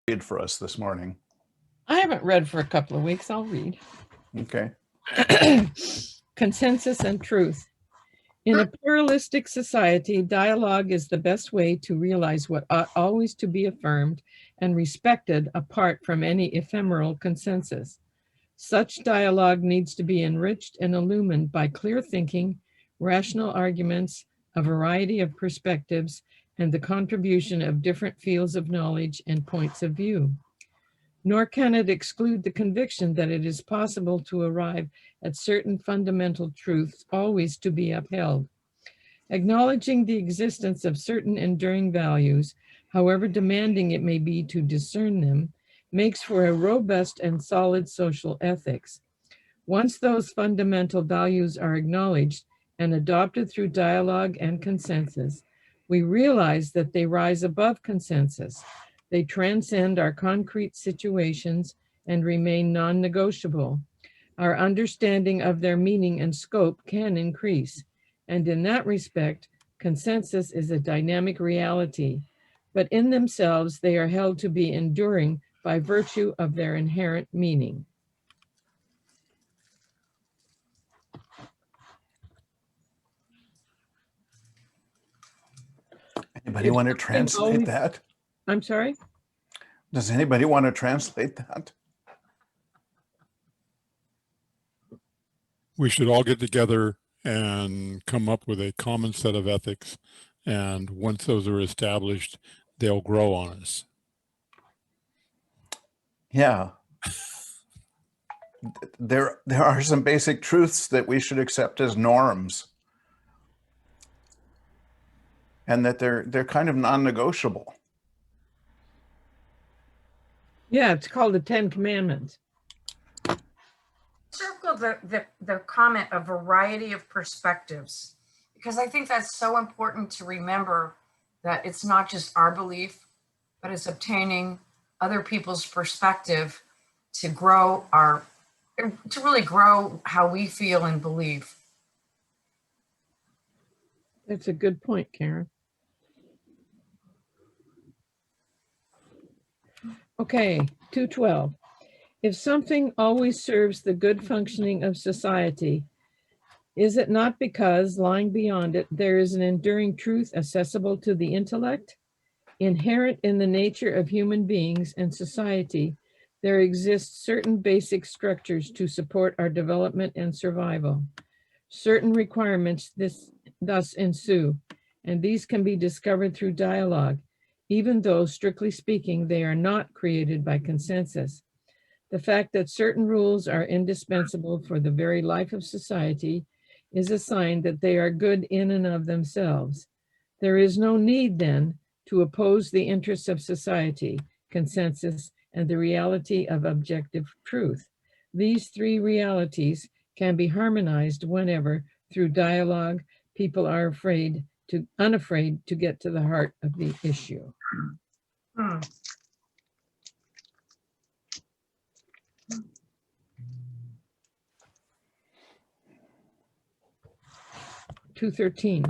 read for us this morning? I haven't read for a couple of weeks. I'll read. Okay. Consensus and truth. In a pluralistic society, dialogue is the best way to realize what ought always to be affirmed and respected apart from any ephemeral consensus. Such dialogue needs to be enriched and illumined by clear thinking, rational arguments, a variety of perspectives, and the contribution of different fields of knowledge and points of view. Nor can it exclude the conviction that it is possible to arrive at certain fundamental truths always to be upheld. Acknowledging the existence of certain enduring values, however demanding it may be to discern them, makes for a robust and solid social ethics. Once those fundamental values are acknowledged and adopted through dialogue and consensus, we realize that they rise above consensus. They transcend our concrete situations and remain non-negotiable. Our understanding of their meaning and scope can increase, and in that respect, consensus is a dynamic reality, but in themselves they are held to be enduring by virtue of their inherent meaning. Anybody want to translate that? I'm sorry? Does anybody want to translate that? We should all get together and come up with a common set of ethics. And once those are established, they'll grow on us. Yeah. There are some basic truths that we should accept as norms. And that they're kind of non-negotiable. Yeah, it's called the 10 Commandments. Circle the comment, a variety of perspectives, because I think that's so important to remember that it's not just our belief, but it's obtaining other people's perspective to really grow how we feel and believe. That's a good point, Karen. Okay, 212. If something always serves the good functioning of society, is it not because, lying beyond it, there is an enduring truth accessible to the intellect? Inherent in the nature of human beings and society, there exist certain basic structures to support our development and survival. Certain requirements thus ensue, and these can be discovered through dialogue, even though, strictly speaking, they are not created by consensus. The fact that certain rules are indispensable for the very life of society is a sign that they are good in and of themselves. There is no need, then, to oppose the interests of society, consensus, and the reality of objective truth. These three realities can be harmonized whenever, through dialogue, people are unafraid to get to the heart of the issue. 213.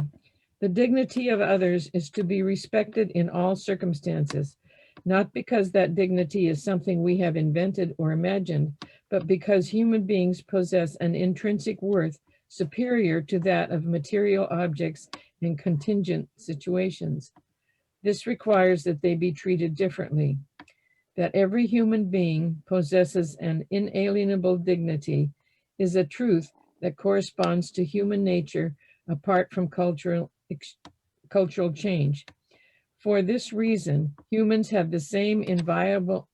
The dignity of others is to be respected in all circumstances, not because that dignity is something we have invented or imagined, but because human beings possess an intrinsic worth superior to that of material objects in contingent situations. This requires that they be treated differently, that every human being possesses an inalienable dignity is a truth that corresponds to human nature apart from cultural change. For this reason, humans have the same inviolable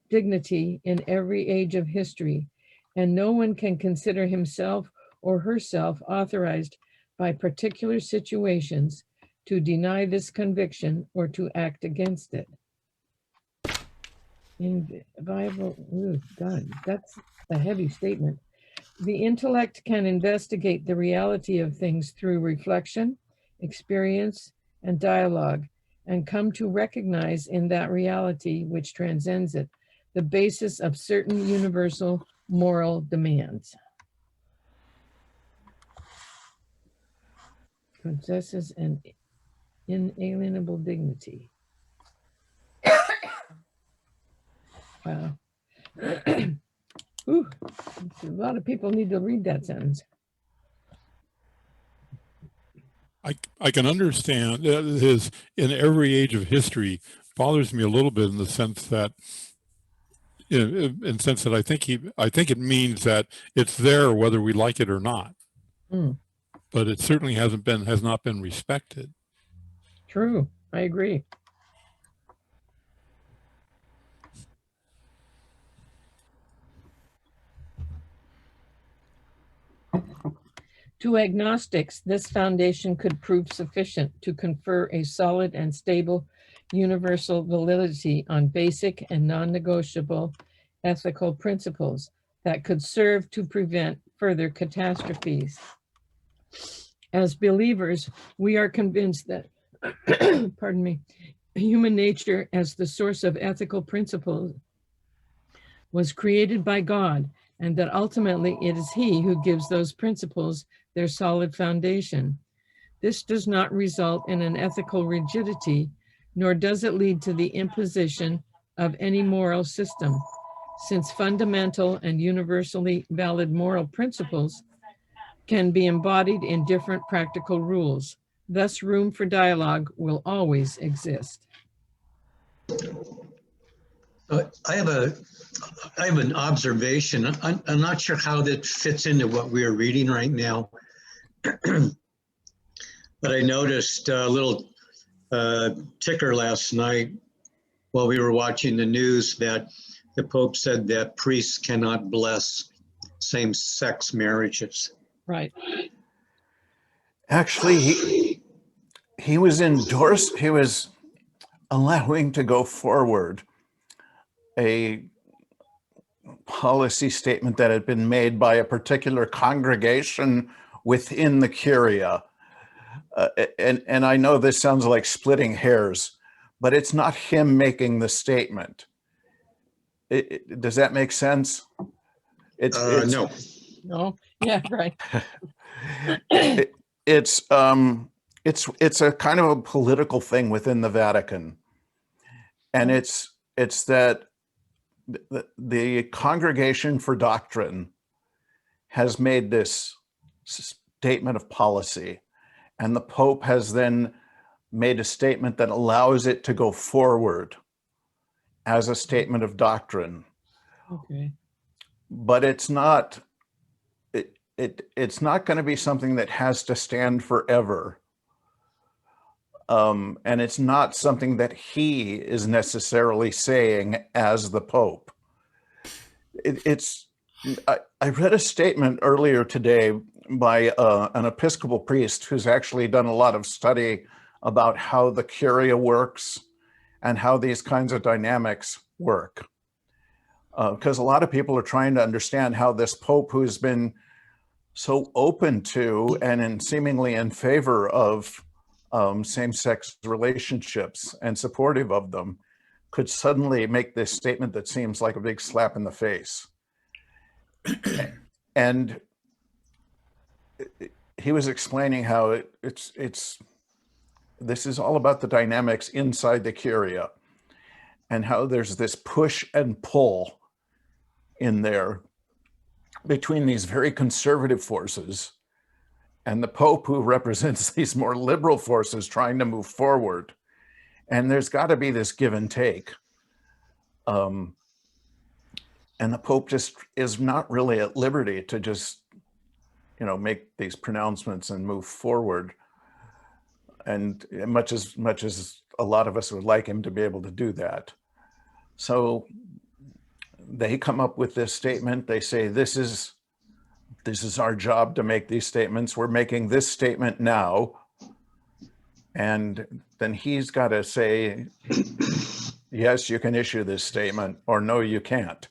dignity in every age of history, and no one can consider himself or herself authorized by particular situations to deny this conviction or to act against it. Inviolable, oh God, that's a heavy statement. The intellect can investigate the reality of things through reflection, experience, and dialogue, and come to recognize in that reality which transcends it, the basis of certain universal moral demands. Possesses an inalienable dignity. Wow. Ooh, a lot of people need to read that sentence. I can understand his in every age of history bothers me a little bit in the sense that I think it means that it's there whether we like it or not. Mm, But it certainly has not been respected. true. I agree. To agnostics, this foundation could prove sufficient to confer a solid and stable universal validity on basic and non-negotiable ethical principles that could serve to prevent further catastrophes. As believers, we are convinced that, pardon me, human nature as the source of ethical principles was created by God, and that ultimately it is He who gives those principles their solid foundation. This does not result in an ethical rigidity, nor does it lead to the imposition of any moral system, since fundamental and universally valid moral principles can be embodied in different practical rules. Thus, room for dialogue will always exist. I have an observation. I'm not sure how that fits into what we are reading right now, but I noticed a little ticker last night while we were watching the news that the Pope said that priests cannot bless same-sex marriages. Right. Actually, he was allowing to go forward a policy statement that had been made by a particular congregation within the Curia. And I know this sounds like splitting hairs, but it's not him making the statement. Does that make sense? No. No. Yeah, right. It's a kind of a political thing within the Vatican. And it's that the Congregation for Doctrine has made this statement of policy, and the Pope has then made a statement that allows it to go forward as a statement of doctrine. Okay. But it's not going to be something that has to stand forever. And it's not something that he is necessarily saying as the Pope. I read a statement earlier today by an Episcopal priest who's actually done a lot of study about how the Curia works and how these kinds of dynamics work. Because a lot of people are trying to understand how this Pope, who's been so open to and seemingly in favor of same-sex relationships and supportive of them, could suddenly make this statement that seems like a big slap in the face. And he was explaining how this is all about the dynamics inside the Curia, and how there's this push and pull in there between these very conservative forces and the Pope, who represents these more liberal forces trying to move forward. And there's got to be this give and take. And the Pope just is not really at liberty to just, make these pronouncements and move forward. And much as a lot of us would like him to be able to do that. So they come up with this statement. They say, this is our job to make these statements. We're making this statement now. And then he's got to say, yes, you can issue this statement, or no, you can't.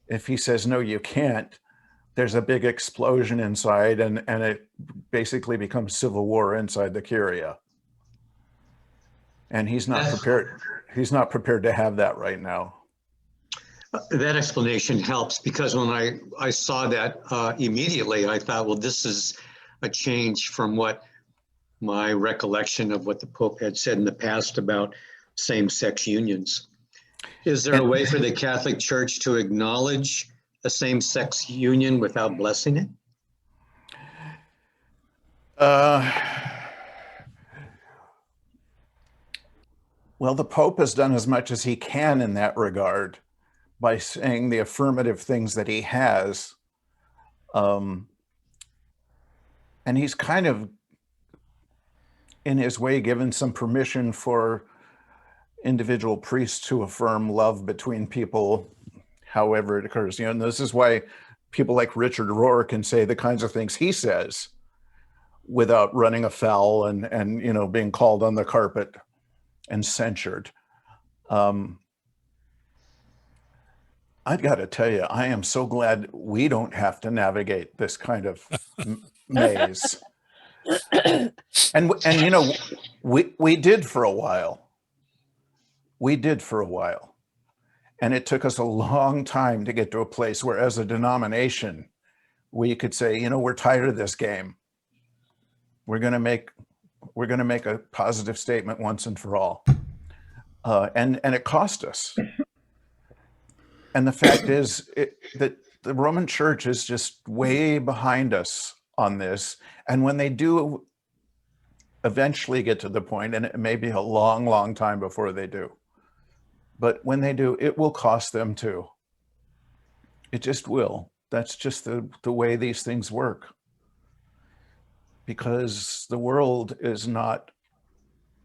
If he says, no, you can't, there's a big explosion inside, and it basically becomes civil war inside the Curia. And he's not prepared. He's not prepared to have that right now. That explanation helps, because when I saw that immediately, I thought, well, this is a change from what my recollection of what the Pope had said in the past about same-sex unions. Is there a way for the Catholic Church to acknowledge a same-sex union without blessing it? Well, the Pope has done as much as he can in that regard by saying the affirmative things that he has. And he's kind of, in his way, given some permission for individual priests to affirm love between people, however it occurs. And this is why people like Richard Rohr can say the kinds of things he says without running afoul and being called on the carpet and censured. I've got to tell you, I am so glad we don't have to navigate this kind of maze. And we did for a while. We did for a while. And it took us a long time to get to a place where, as a denomination, we could say, we're tired of this game. We're going to make a positive statement once and for all. And it cost us. And the fact is that the Roman Church is just way behind us on this. And when they do eventually get to the point, and it may be a long, long time before they do, but when they do, it will cost them too. It just will. That's just the way these things work. Because the world is not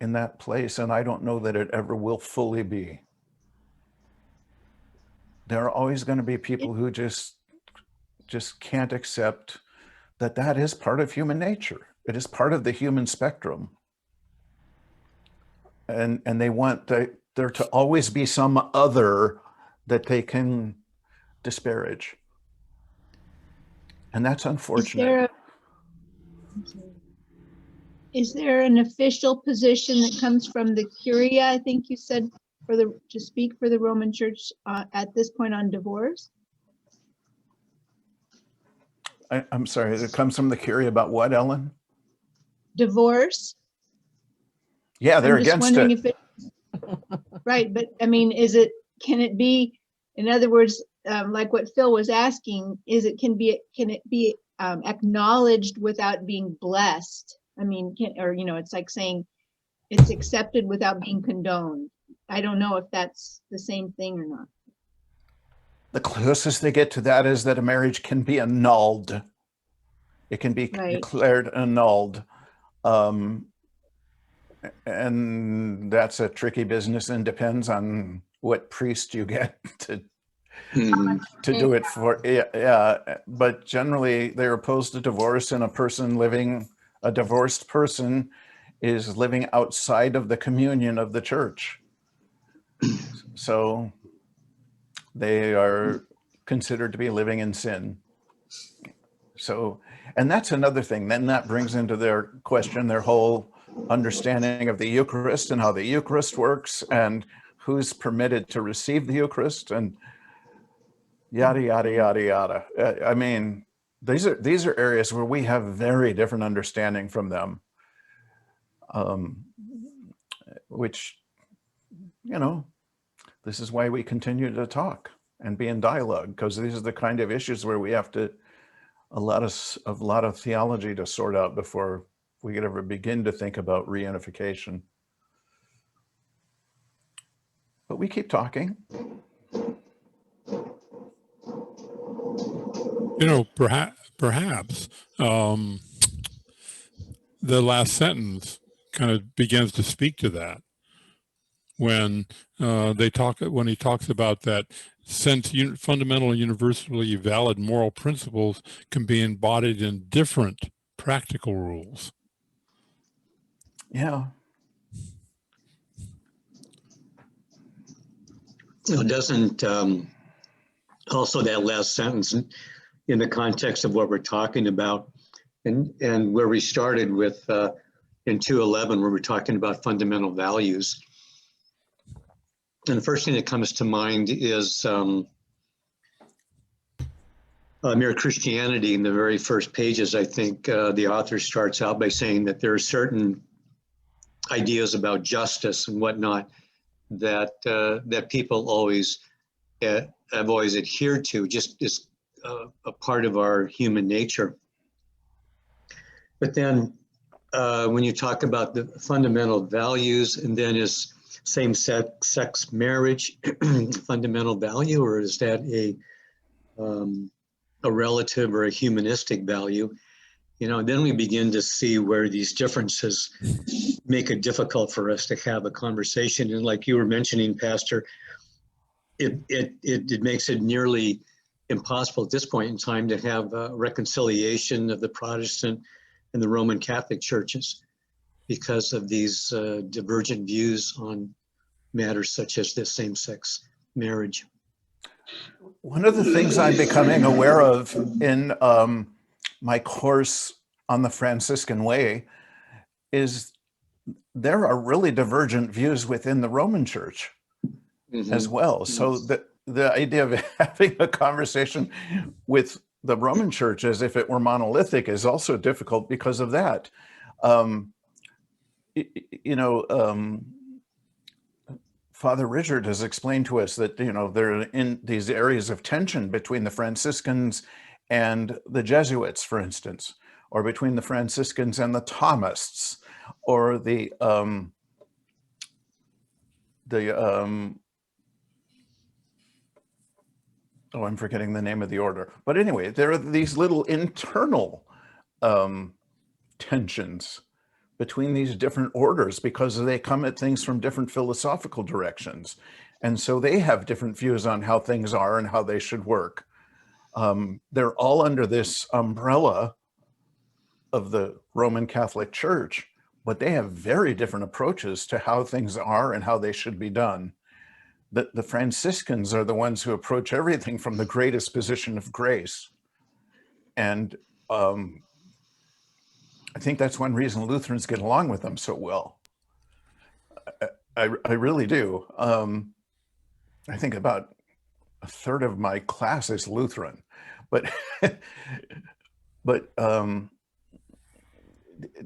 in that place, and I don't know that it ever will fully be. There are always going to be people who just can't accept that is part of human nature. It is part of the human spectrum. And they want there to always be some other that they can disparage. And that's unfortunate. Is there an official position that comes from the Curia, I think you said, to speak for the Roman Church at this point on divorce? I'm sorry, it comes from the Curia about what, Ellen? Divorce? Yeah, they're against it. Right, but I mean, can it be, in other words, like what Phil was asking, can it be acknowledged without being blessed? I mean, it's like saying it's accepted without being condoned. I don't know if that's the same thing or not. The closest they get to that is that a marriage can be annulled. It can be declared annulled. And that's a tricky business and depends on what priest you get to do it for. Yeah, but generally they're opposed to divorce, and a divorced person is living outside of the communion of the church. So they are considered to be living in sin. So, and that's another thing. Then that brings into their question their whole understanding of the Eucharist and how the Eucharist works and who's permitted to receive the Eucharist and yada, yada, yada, yada. I mean, these are areas where we have very different understanding from them, which, this is why we continue to talk and be in dialogue, because these are the kind of issues where we have a lot of theology to sort out before we could ever begin to think about reunification. But we keep talking. Perhaps the last sentence kind of begins to speak to that when he talks about that, since fundamental universally valid moral principles can be embodied in different practical rules. Yeah. Doesn't also that last sentence, in the context of what we're talking about, and where we started with in 2:11, where we're talking about fundamental values. And the first thing that comes to mind is Mere Christianity. In the very first pages, I think the author starts out by saying that there are certain ideas about justice and whatnot that that people always have always adhered to, just as a part of our human nature. But then when you talk about the fundamental values, and then is same-sex marriage fundamental value, or is that a relative or a humanistic value? You know, then we begin to see where these differences make it difficult for us to have a conversation. And like you were mentioning, Pastor, it makes it nearly impossible at this point in time to have a reconciliation of the Protestant and the Roman Catholic churches because of these divergent views on matters such as this same-sex marriage. One of the things I'm becoming aware of in my course on the Franciscan Way is there are really divergent views within the Roman Church as well. So the idea of having a conversation with the Roman Church as if it were monolithic is also difficult because of that. Father Richard has explained to us that, you know, there are in these areas of tension between the Franciscans and the Jesuits, for instance, or between the Franciscans and the Thomists, or I'm forgetting the name of the order. But anyway, there are these little internal tensions between these different orders because they come at things from different philosophical directions. And so they have different views on how things are and how they should work. They're all under this umbrella of the Roman Catholic Church, but they have very different approaches to how things are and how they should be done. The Franciscans are the ones who approach everything from the greatest position of grace. And I think that's one reason Lutherans get along with them so well. I really do. I think about a third of my class is Lutheran, but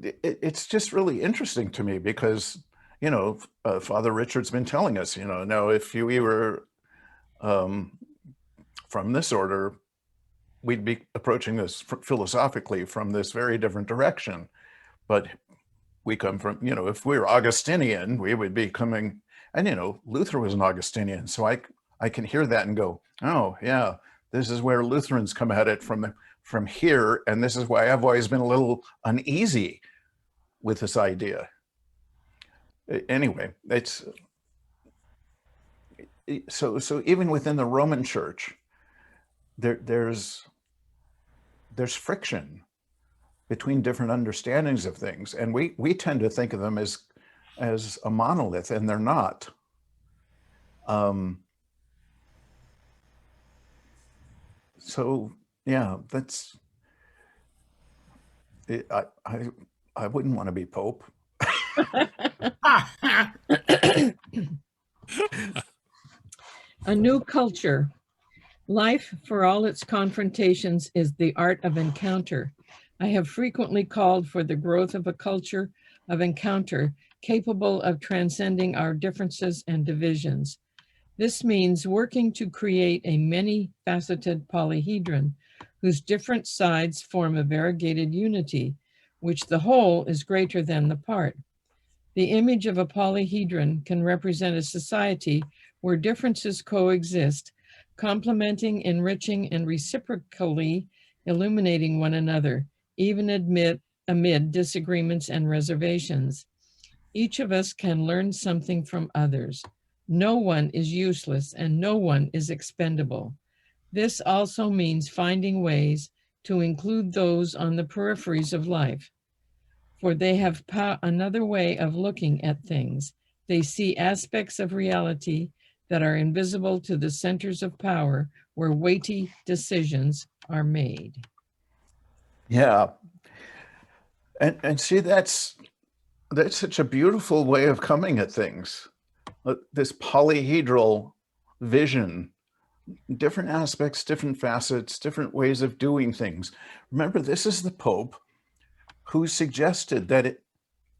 it's just really interesting to me because, you know, Father Richard's been telling us, you know, no, if we were from this order, we'd be approaching this philosophically from this very different direction. But we come from, you know, if we were Augustinian, we would be coming, and, you know, Luther was an Augustinian. So I can hear that and go, oh, yeah, this is where Lutherans come at it from here. And this is why I've always been a little uneasy with this idea. Anyway, so even within the Roman Church, there's friction between different understandings of things, and we tend to think of them as a monolith, and they're not. So yeah, that's it. I wouldn't want to be Pope. A new culture. Life, for all its confrontations, is the art of encounter. I have frequently called for the growth of a culture of encounter capable of transcending our differences and divisions. This means working to create a many-faceted polyhedron whose different sides form a variegated unity, which the whole is greater than the part. The image of a polyhedron can represent a society where differences coexist, complementing, enriching, and reciprocally illuminating one another, even amid disagreements and reservations. Each of us can learn something from others. No one is useless and no one is expendable. This also means finding ways to include those on the peripheries of life, for they have another way of looking at things. They see aspects of reality that are invisible to the centers of power where weighty decisions are made. Yeah. And see, that's such a beautiful way of coming at things. This polyhedral vision, different aspects, different facets, different ways of doing things. Remember, this is the Pope who suggested that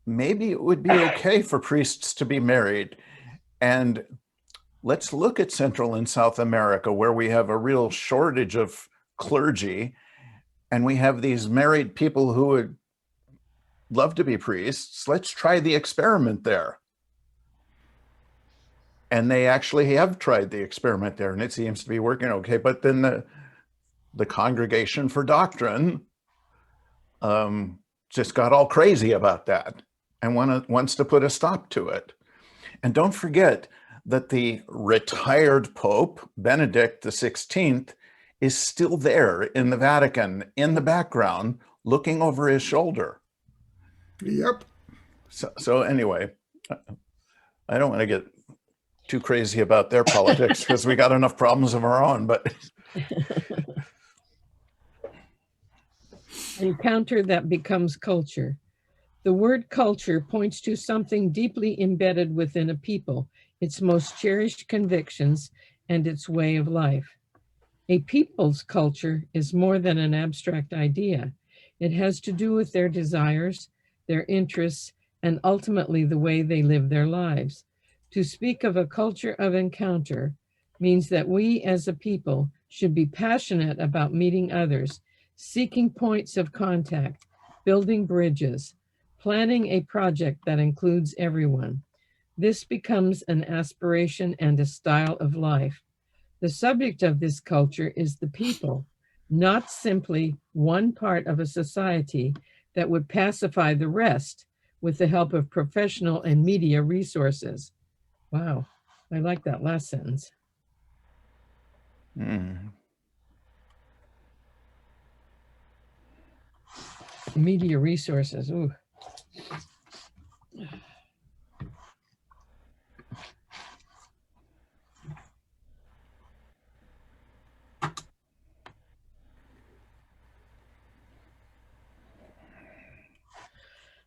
maybe it would be okay for priests to be married And let's look at Central and South America, where we have a real shortage of clergy, and we have these married people who would love to be priests. Let's try the experiment there. And they actually have tried the experiment there, and it seems to be working okay. But then the Congregation for Doctrine just got all crazy about that and wants to put a stop to it. And don't forget that the retired Pope, Benedict XVI, is still there in the Vatican, in the background, looking over his shoulder. Yep. So anyway, I don't want to get too crazy about their politics because we got enough problems of our own, but Encounter that becomes culture. The word culture points to something deeply embedded within a people, its most cherished convictions, and its way of life. A people's culture is more than an abstract idea. It has to do with their desires, their interests, and ultimately the way they live their lives. To speak of a culture of encounter means that we as a people should be passionate about meeting others, seeking points of contact, building bridges, planning a project that includes everyone. This becomes an aspiration and a style of life. The subject of this culture is the people, not simply one part of a society that would pacify the rest with the help of professional and media resources. Wow, I like that last sentence. Media resources, ooh.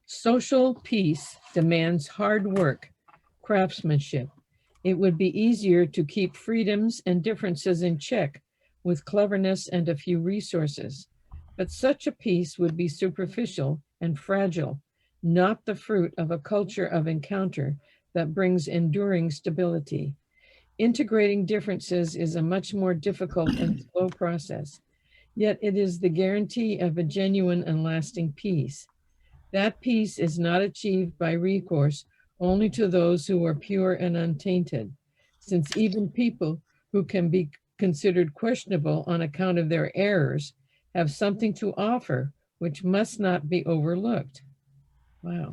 Social peace demands hard work, craftsmanship. It would be easier to keep freedoms and differences in check with cleverness and a few resources. But such a peace would be superficial and fragile, not the fruit of a culture of encounter that brings enduring stability. Integrating differences is a much more difficult and slow process, yet it is the guarantee of a genuine and lasting peace. That peace is not achieved by recourse only to those who are pure and untainted, since even people who can be considered questionable on account of their errors have something to offer which must not be overlooked. Wow.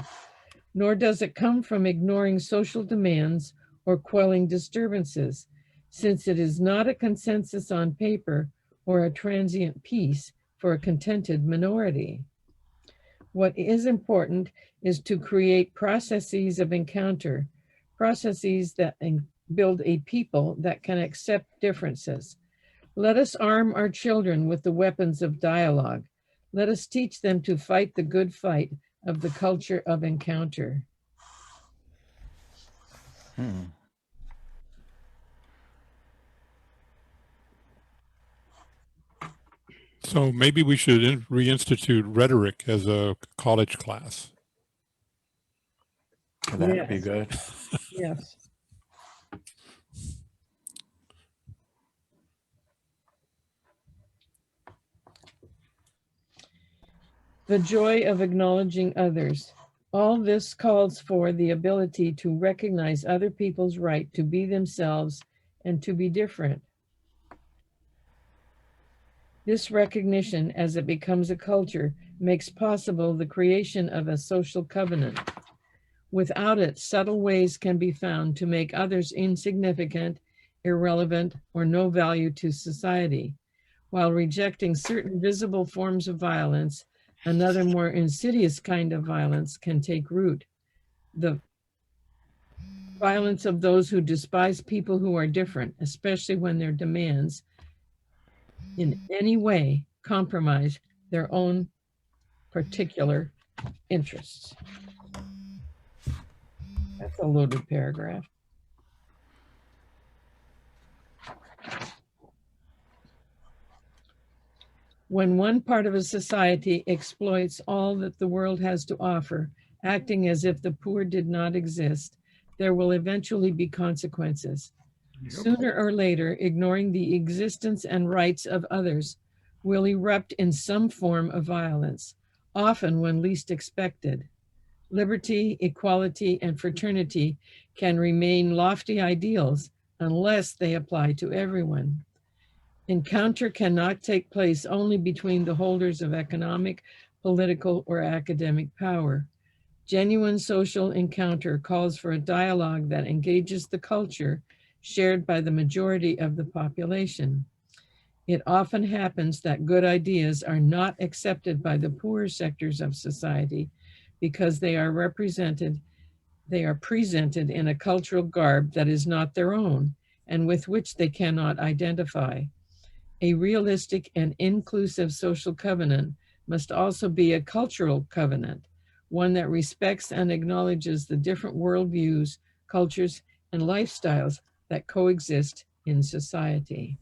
Nor does it come from ignoring social demands or quelling disturbances, since it is not a consensus on paper or a transient peace for a contented minority. What is important is to create processes of encounter, processes that build a people that can accept differences. Let us arm our children with the weapons of dialogue. Let us teach them to fight the good fight of the culture of encounter. So maybe we should reinstitute rhetoric as a college class. that'd be good. Yes. The joy of acknowledging others. All this calls for the ability to recognize other people's right to be themselves and to be different. This recognition, as it becomes a culture, makes possible the creation of a social covenant. Without it, subtle ways can be found to make others insignificant, irrelevant, or no value to society. While rejecting certain visible forms of violence, another more insidious kind of violence can take root. The violence of those who despise people who are different, especially when their demands in any way compromise their own particular interests. That's a loaded paragraph. When one part of a society exploits all that the world has to offer, acting as if the poor did not exist, there will eventually be consequences. Sooner or later, ignoring the existence and rights of others will erupt in some form of violence, often when least expected. Liberty, equality, and fraternity can remain lofty ideals unless they apply to everyone. Encounter cannot take place only between the holders of economic, political, or academic power. Genuine social encounter calls for a dialogue that engages the culture shared by the majority of the population. It often happens that good ideas are not accepted by the poorer sectors of society because they are presented in a cultural garb that is not their own and with which they cannot identify. A realistic and inclusive social covenant must also be a cultural covenant, one that respects and acknowledges the different worldviews, cultures, and lifestyles that coexist in society.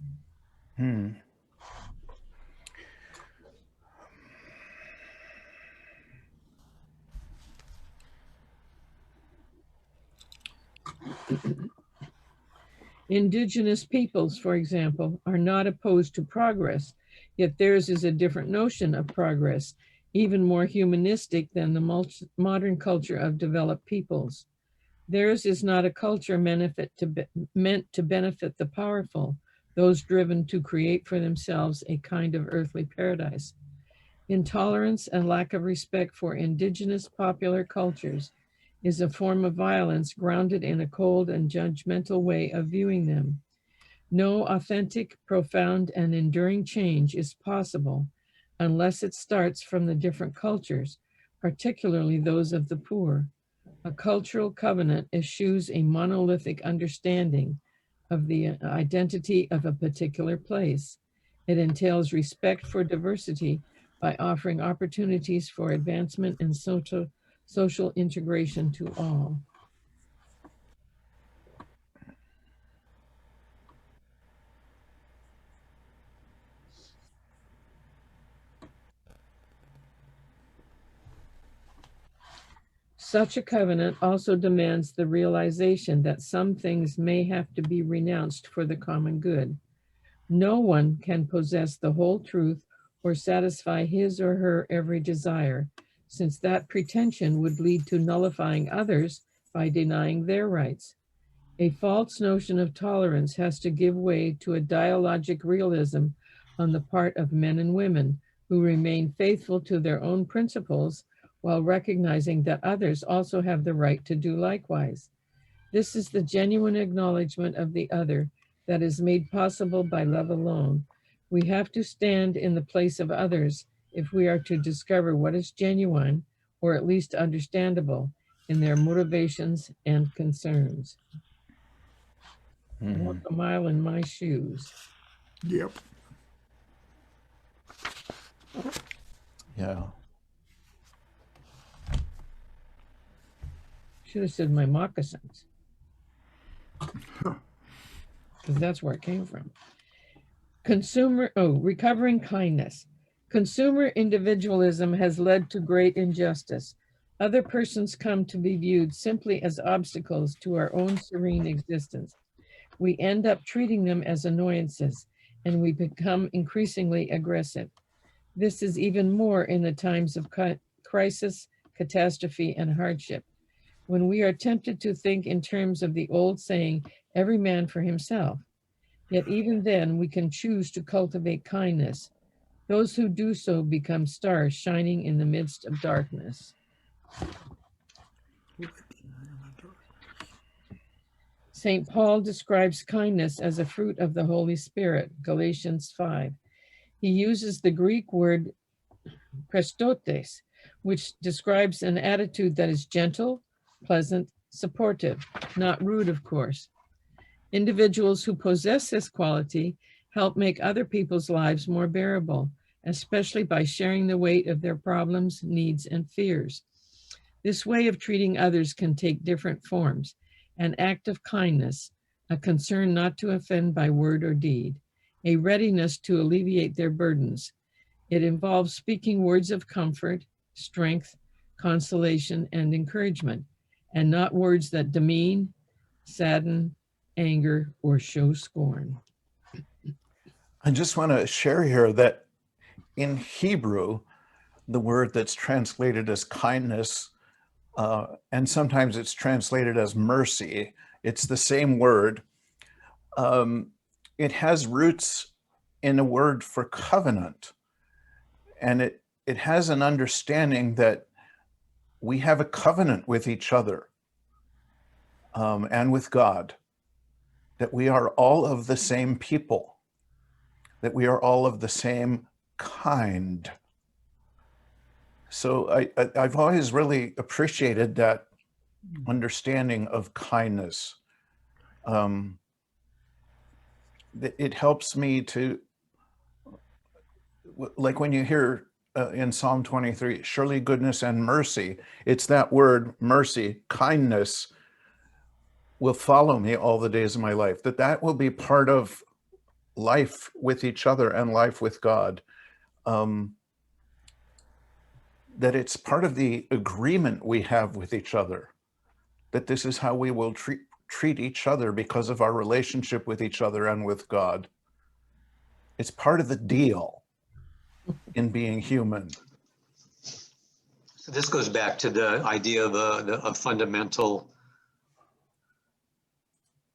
Indigenous peoples, for example, are not opposed to progress, yet theirs is a different notion of progress, even more humanistic than the modern culture of developed peoples. Theirs is not a culture meant to benefit the powerful, those driven to create for themselves a kind of earthly paradise. Intolerance and lack of respect for indigenous popular cultures is a form of violence grounded in a cold and judgmental way of viewing them. No authentic, profound, and enduring change is possible unless it starts from the different cultures, particularly those of the poor. A cultural covenant eschews a monolithic understanding of the identity of a particular place. It entails respect for diversity by offering opportunities for advancement and social integration to all. Such a covenant also demands the realization that some things may have to be renounced for the common good. No one can possess the whole truth or satisfy his or her every desire, since that pretension would lead to nullifying others by denying their rights. A false notion of tolerance has to give way to a dialogic realism on the part of men and women who remain faithful to their own principles while recognizing that others also have the right to do likewise. This is the genuine acknowledgement of the other that is made possible by love alone. We have to stand in the place of others if we are to discover what is genuine, or at least understandable, in their motivations and concerns. Walk a mile in my shoes. Yep. Yeah. Should have said my moccasins, because that's where it came from. Recovering kindness. Consumer individualism has led to great injustice. Other persons come to be viewed simply as obstacles to our own serene existence. We end up treating them as annoyances, and we become increasingly aggressive. This is even more in the times of crisis, catastrophe, and hardship, when we are tempted to think in terms of the old saying, every man for himself. Yet even then, we can choose to cultivate kindness. Those who do so become stars shining in the midst of darkness. St. Paul describes kindness as a fruit of the Holy Spirit, Galatians 5. He uses the Greek word Christotes, which describes an attitude that is gentle, pleasant, supportive, not rude, of course. Individuals who possess this quality help make other people's lives more bearable, especially by sharing the weight of their problems, needs, and fears. This way of treating others can take different forms: an act of kindness, a concern not to offend by word or deed, a readiness to alleviate their burdens. It involves speaking words of comfort, strength, consolation, and encouragement, and not words that demean, sadden, anger, or show scorn. I just want to share here that in Hebrew, the word that's translated as kindness, and sometimes it's translated as mercy, it's the same word. It has roots in a word for covenant. And it has an understanding that we have a covenant with each other and with God, that we are all of the same people, that we are all of the same kind. So I've always really appreciated that understanding of kindness. It helps me to, like when you hear in Psalm 23, surely goodness and mercy, it's that word mercy, kindness will follow me all the days of my life, that will be part of life with each other and life with God. That it's part of the agreement we have with each other, that this is how we will treat each other because of our relationship with each other and with God. It's part of the deal in being human. So this goes back to the idea of a fundamental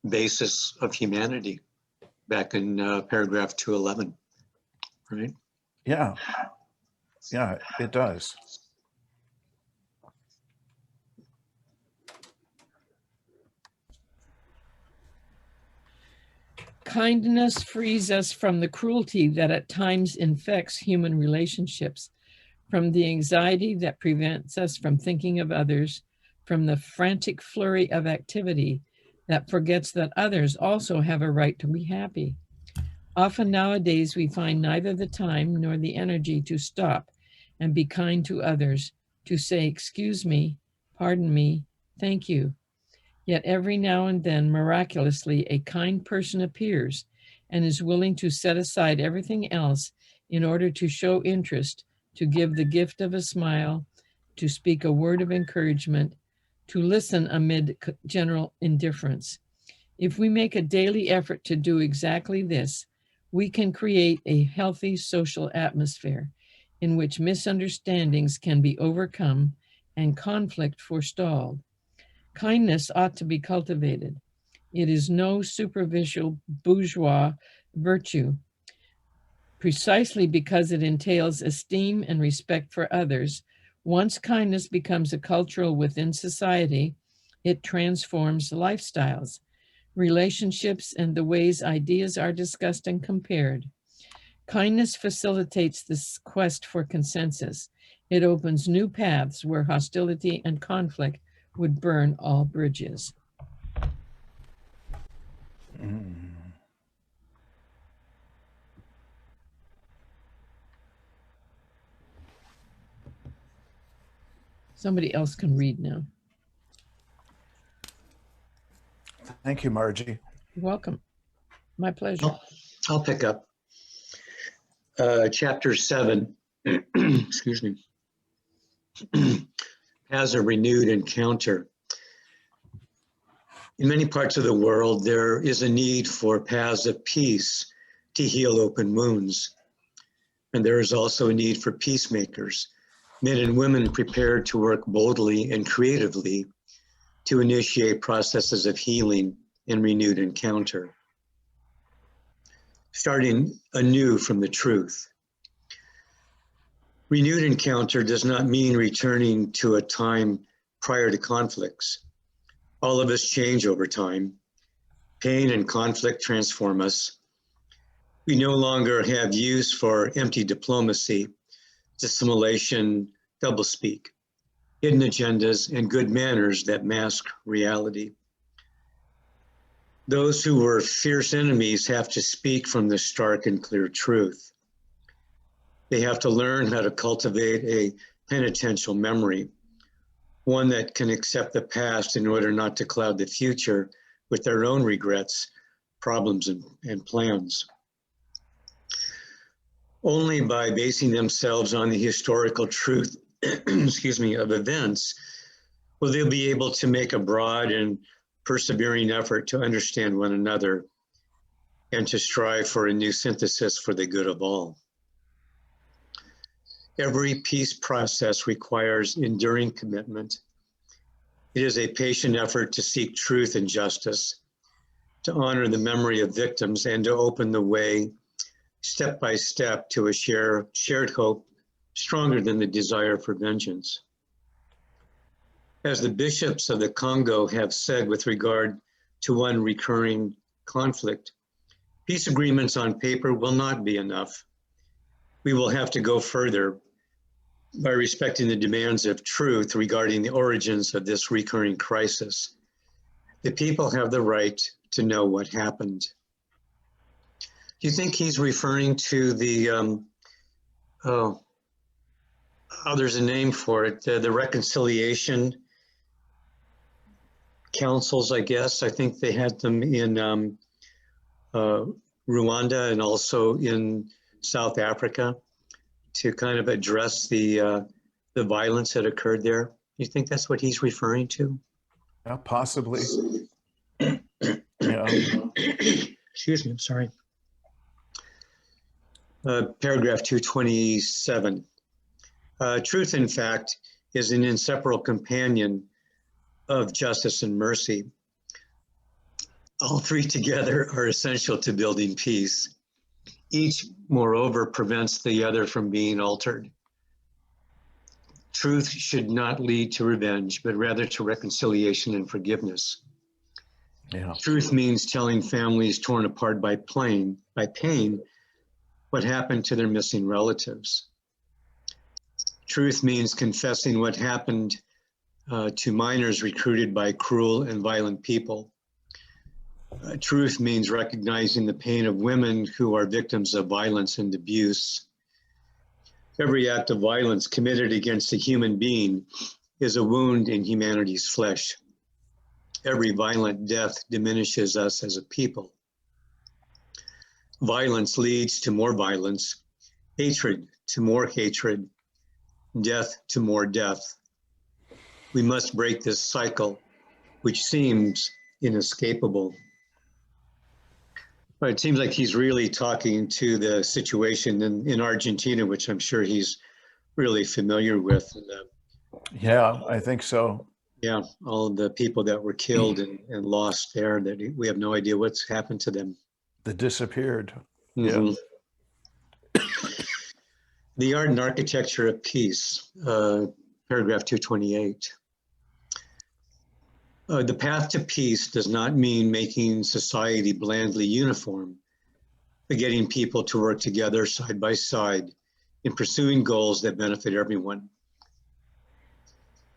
basis of humanity back in paragraph 211, right? Yeah, it does. Kindness frees us from the cruelty that at times infects human relationships, from the anxiety that prevents us from thinking of others, from the frantic flurry of activity that forgets that others also have a right to be happy. Often nowadays we find neither the time nor the energy to stop and be kind to others, to say, excuse me, pardon me, thank you. Yet every now and then, miraculously, a kind person appears and is willing to set aside everything else in order to show interest, to give the gift of a smile, to speak a word of encouragement, to listen amid general indifference. If we make a daily effort to do exactly this, we can create a healthy social atmosphere in which misunderstandings can be overcome and conflict forestalled. Kindness ought to be cultivated. It is no superficial bourgeois virtue. Precisely because it entails esteem and respect for others, once kindness becomes a cultural within society, it transforms lifestyles, relationships, and the ways ideas are discussed and compared. Kindness facilitates this quest for consensus. It opens new paths where hostility and conflict would burn all bridges. Somebody else can read now. Thank you, Margie. You're welcome. My pleasure. I'll pick up. Chapter 7, excuse me, has a renewed encounter. In many parts of the world, there is a need for paths of peace to heal open wounds. And there is also a need for peacemakers, men and women prepared to work boldly and creatively to initiate processes of healing and renewed encounter. Starting anew from the truth. Renewed encounter does not mean returning to a time prior to conflicts. All of us change over time. Pain and conflict transform us. We no longer have use for empty diplomacy, dissimulation, doublespeak, hidden agendas, and good manners that mask reality. Those who were fierce enemies have to speak from the stark and clear truth. They have to learn how to cultivate a penitential memory, one that can accept the past in order not to cloud the future with their own regrets, problems, and plans. Only by basing themselves on the historical truth, excuse me, of events Will they be able to make a broad and persevering effort to understand one another and to strive for a new synthesis for the good of all? Every peace process requires enduring commitment. It is a patient effort to seek truth and justice, to honor the memory of victims, and to open the way step by step to a shared hope stronger than the desire for vengeance. As the bishops of the Congo have said with regard to one recurring conflict, peace agreements on paper will not be enough. We will have to go further by respecting the demands of truth regarding the origins of this recurring crisis. The people have the right to know what happened. Do you think he's referring to the, there's a name for it, the reconciliation councils, I guess. I think they had them in Rwanda and also in South Africa to kind of address the violence that occurred there. You think that's what he's referring to? Yeah, possibly. Yeah. Excuse me, I'm sorry. Paragraph 227. Truth, in fact, is an inseparable companion of justice and mercy. All three together are essential to building peace. Each, moreover, prevents the other from being altered. Truth should not lead to revenge, but rather to reconciliation and forgiveness. Yeah. Truth means telling families torn apart by pain what happened to their missing relatives. Truth means confessing what happened to minors recruited by cruel and violent people. Truth means recognizing the pain of women who are victims of violence and abuse. Every act of violence committed against a human being is a wound in humanity's flesh. Every violent death diminishes us as a people. Violence leads to more violence, hatred to more hatred, death to more death. We must break this cycle, which seems inescapable. But it seems like he's really talking to the situation in Argentina, which I'm sure he's really familiar with. Yeah, I think so. Yeah, all the people that were killed and lost there, that we have no idea what's happened to them. That disappeared. Mhm. Yeah. The Art and Architecture of Peace, paragraph 228. The path to peace does not mean making society blandly uniform, but getting people to work together side by side in pursuing goals that benefit everyone.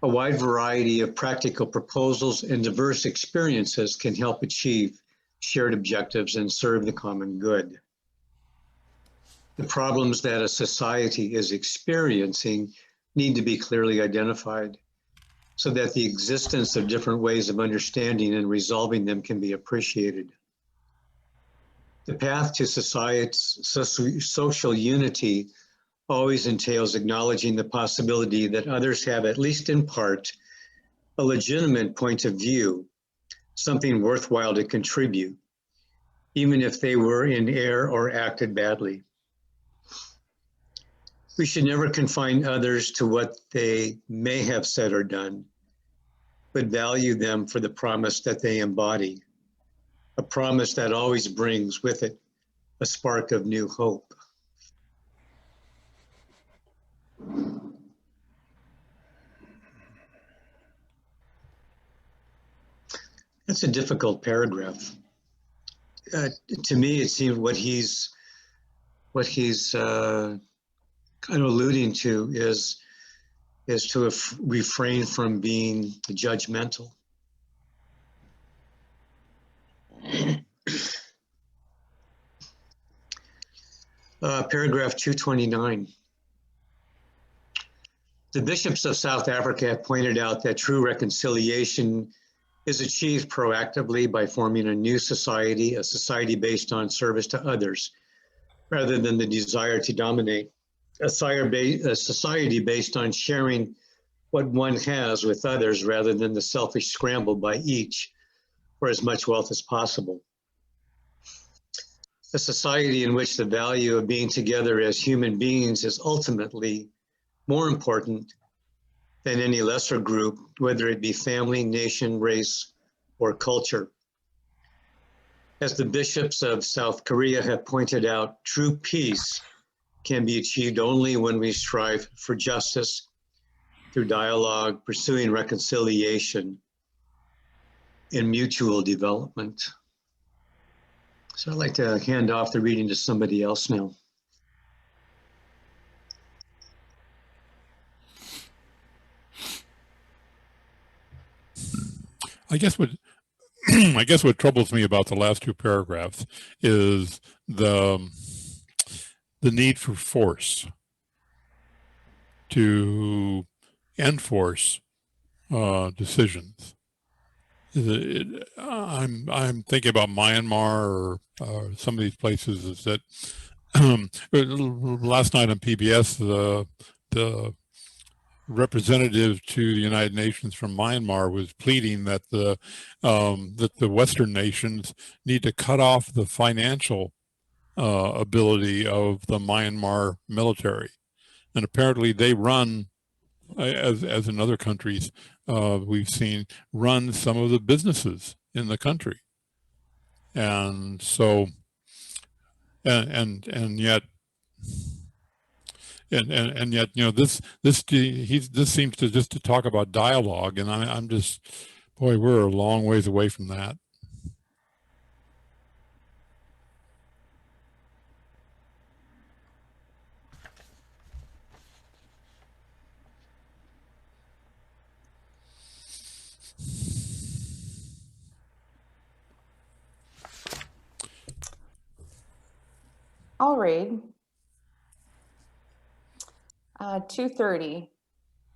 A wide variety of practical proposals and diverse experiences can help achieve shared objectives and serve the common good. The problems that a society is experiencing need to be clearly identified so that the existence of different ways of understanding and resolving them can be appreciated. The path to society's social unity always entails acknowledging the possibility that others have, at least in part, a legitimate point of view, something worthwhile to contribute, even if they were in error or acted badly. We should never confine others to what they may have said or done, but value them for the promise that they embody, a promise that always brings with it a spark of new hope. That's a difficult paragraph. To me, it seems what he's kind of alluding to is to refrain from being judgmental. Paragraph 229. The bishops of South Africa have pointed out that true reconciliation is achieved proactively by forming a new society, a society based on service to others, rather than the desire to dominate, a society based on sharing what one has with others rather than the selfish scramble by each for as much wealth as possible. A society in which the value of being together as human beings is ultimately more important than any lesser group, whether it be family, nation, race, or culture. As the bishops of South Korea have pointed out, true peace can be achieved only when we strive for justice through dialogue, pursuing reconciliation, and mutual development. So I'd like to hand off the reading to somebody else now. I guess what I guess what troubles me about the last two paragraphs is the need for force to enforce decisions. I'm thinking about Myanmar or some of these places. Is that last night on PBS the representative to the United Nations from Myanmar was pleading that the Western nations need to cut off the financial ability of the Myanmar military, and apparently they run, as in other countries we've seen, run some of the businesses in the country, and so and yet. And yet, you know, this seems to just to talk about dialogue, and I'm just, boy, we're a long ways away from that. I'll read. 2:30.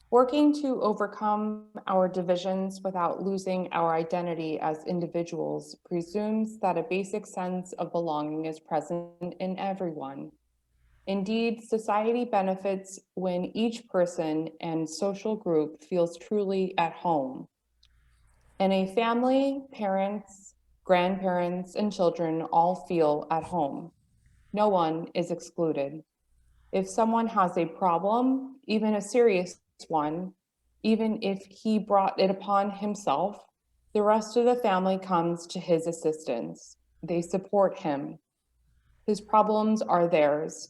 Working to overcome our divisions without losing our identity as individuals presumes that a basic sense of belonging is present in everyone. Indeed, society benefits when each person and social group feels truly at home. In a family, parents, grandparents, and children all feel at home. No one is excluded. If someone has a problem, even a serious one, even if he brought it upon himself, the rest of the family comes to his assistance. They support him. His problems are theirs.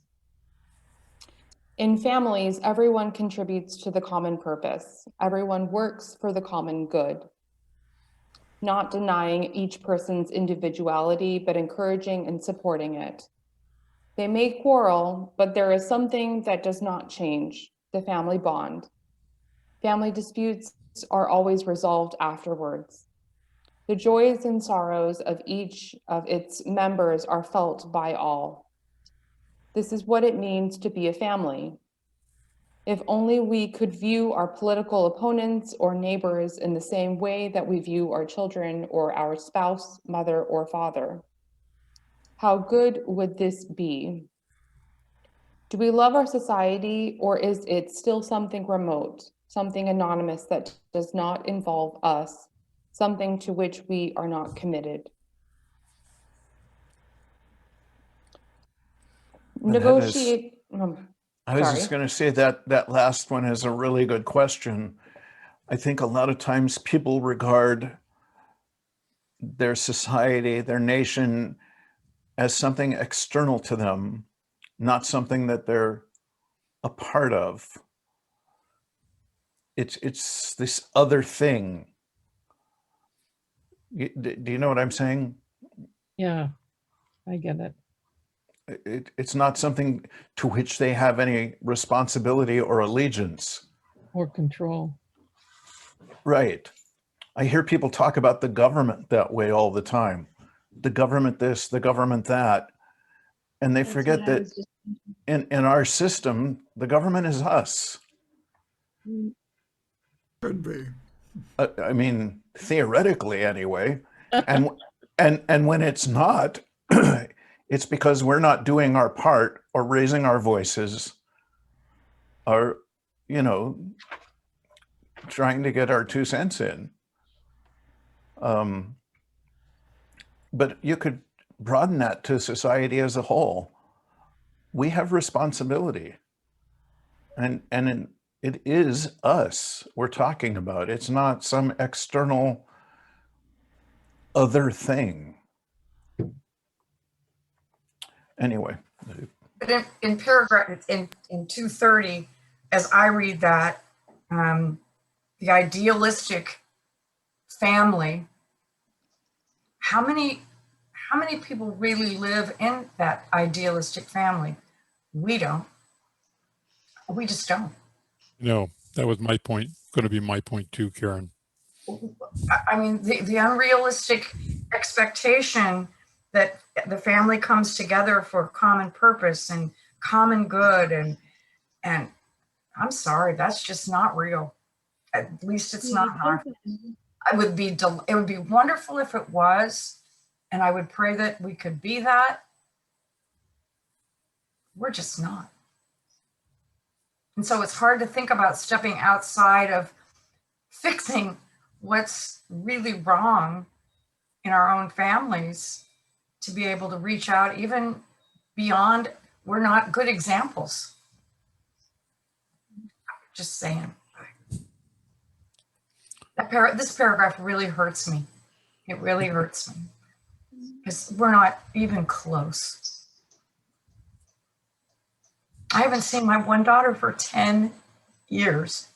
In families, everyone contributes to the common purpose. Everyone works for the common good, not denying each person's individuality, but encouraging and supporting it. They may quarrel, but there is something that does not change: the family bond. Family disputes are always resolved afterwards. The joys and sorrows of each of its members are felt by all. This is what it means to be a family. If only we could view our political opponents or neighbors in the same way that we view our children or our spouse, mother, or father. How good would this be? Do we love our society, or is it still something remote, something anonymous that does not involve us, something to which we are not committed? Negotiate. I was just going to say that last one is a really good question. I think a lot of times people regard their society, their nation, as something external to them, not something that they're a part of. It's this other thing. Do you know what I'm saying? Yeah, I get it. It's not something to which they have any responsibility or allegiance. Or control. Right. I hear people talk about the government that way all the time. The government this, the government that. And they That's forget what I that was just- in our system, the government is us. Could be. I mean, theoretically anyway. And when it's not, it's because we're not doing our part or raising our voices or, trying to get our 2 cents in. But you could broaden that to society as a whole. We have responsibility, and it is us we're talking about. It's not some external other thing. Anyway. But in paragraph, in 230, as I read that, the idealistic family, how many people really live in that idealistic family? We don't. We just don't. No, that was my point, going to be my point too, Karen. I mean, the unrealistic expectation that the family comes together for common purpose and common good, and I'm sorry, that's just not real. At least it's not in our. It would be wonderful if it was, and I would pray that we could be that. We're just not. And so it's hard to think about stepping outside of fixing what's really wrong in our own families to be able to reach out even beyond. We're not good examples. Just saying. This paragraph really hurts me. It really hurts me because we're not even close. I haven't seen my one daughter for 10 years.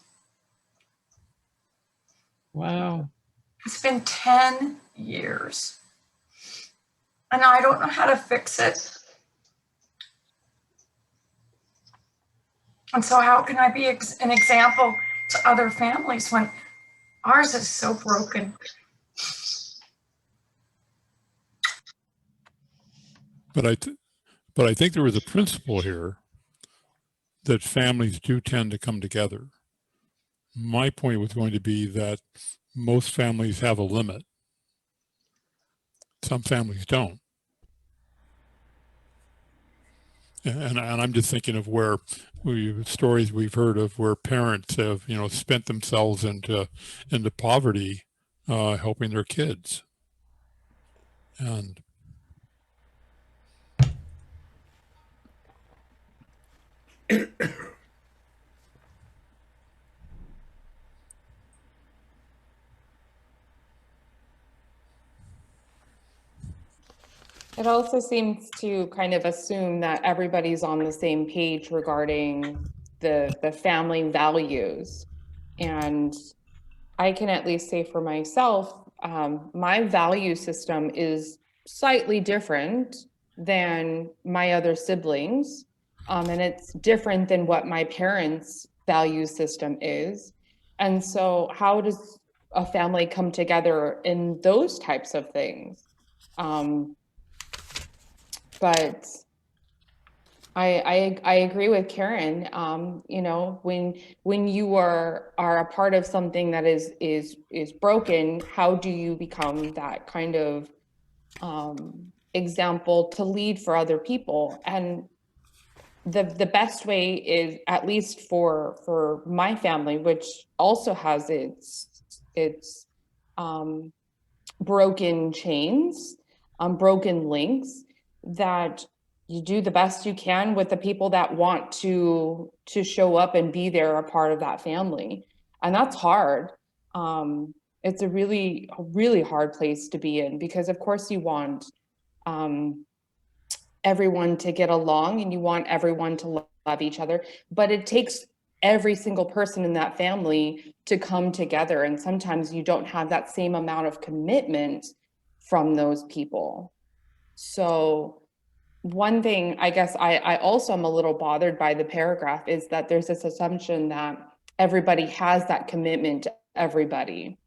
Wow. It's been 10 years. And I don't know how to fix it. And so how can I be an example to other families when ours is so broken? But I think there was a principle here that families do tend to come together. My point was going to be that most families have a limit. Some families don't. And I'm just thinking of where stories we've heard of where parents have, spent themselves into poverty, helping their kids. And It also seems to kind of assume that everybody's on the same page regarding the family values. And I can at least say for myself, my value system is slightly different than my other siblings. And it's different than what my parents' value system is. And so how does a family come together in those types of things? But I agree with Karen. When you are a part of something that is broken, how do you become that kind of example to lead for other people? And the best way is, at least for my family, which also has its broken chains, broken links, that you do the best you can with the people that want to show up and be there, a part of that family. And that's hard. It's a really hard place to be in, because of course you want everyone to get along and you want everyone to love each other, but it takes every single person in that family to come together. And sometimes you don't have that same amount of commitment from those people. So one thing I guess I also am a little bothered by the paragraph is that there's this assumption that everybody has that commitment to everybody.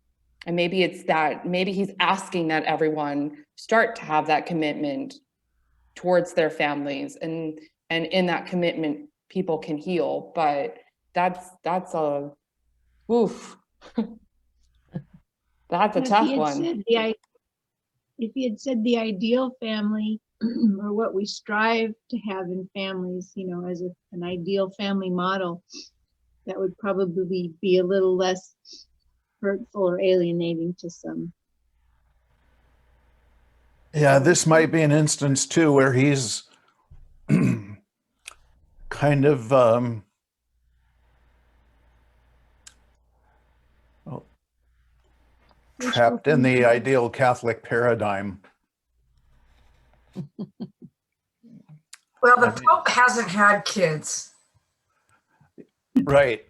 And maybe it's that, maybe he's asking that everyone start to have that commitment towards their families, and in that commitment, people can heal. But that's a, oof. That's a tough one. If he had said the ideal family, or what we strive to have in families, as an ideal family model, that would probably be a little less hurtful or alienating to some. Yeah, this might be an instance too where he's kind of trapped in the ideal Catholic paradigm. Well, the Pope hasn't had kids. Right.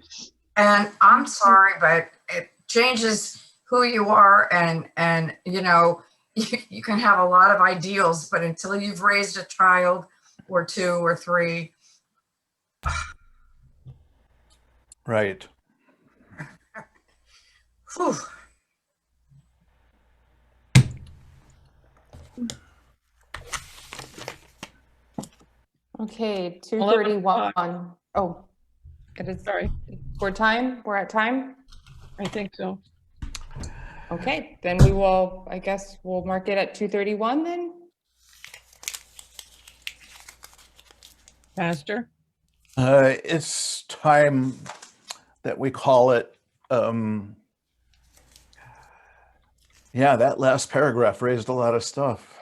And I'm sorry, but it changes who you are. And you know, you can have a lot of ideals, but until you've raised a child or two or three. Right. Whew. Okay, 11 o'clock. 2:31. Oh, it is, Sorry, we're at time? I think so. Okay, then we will, I guess we'll mark it at 2:31 then. Pastor? It's time that we call it. Yeah, that last paragraph raised a lot of stuff.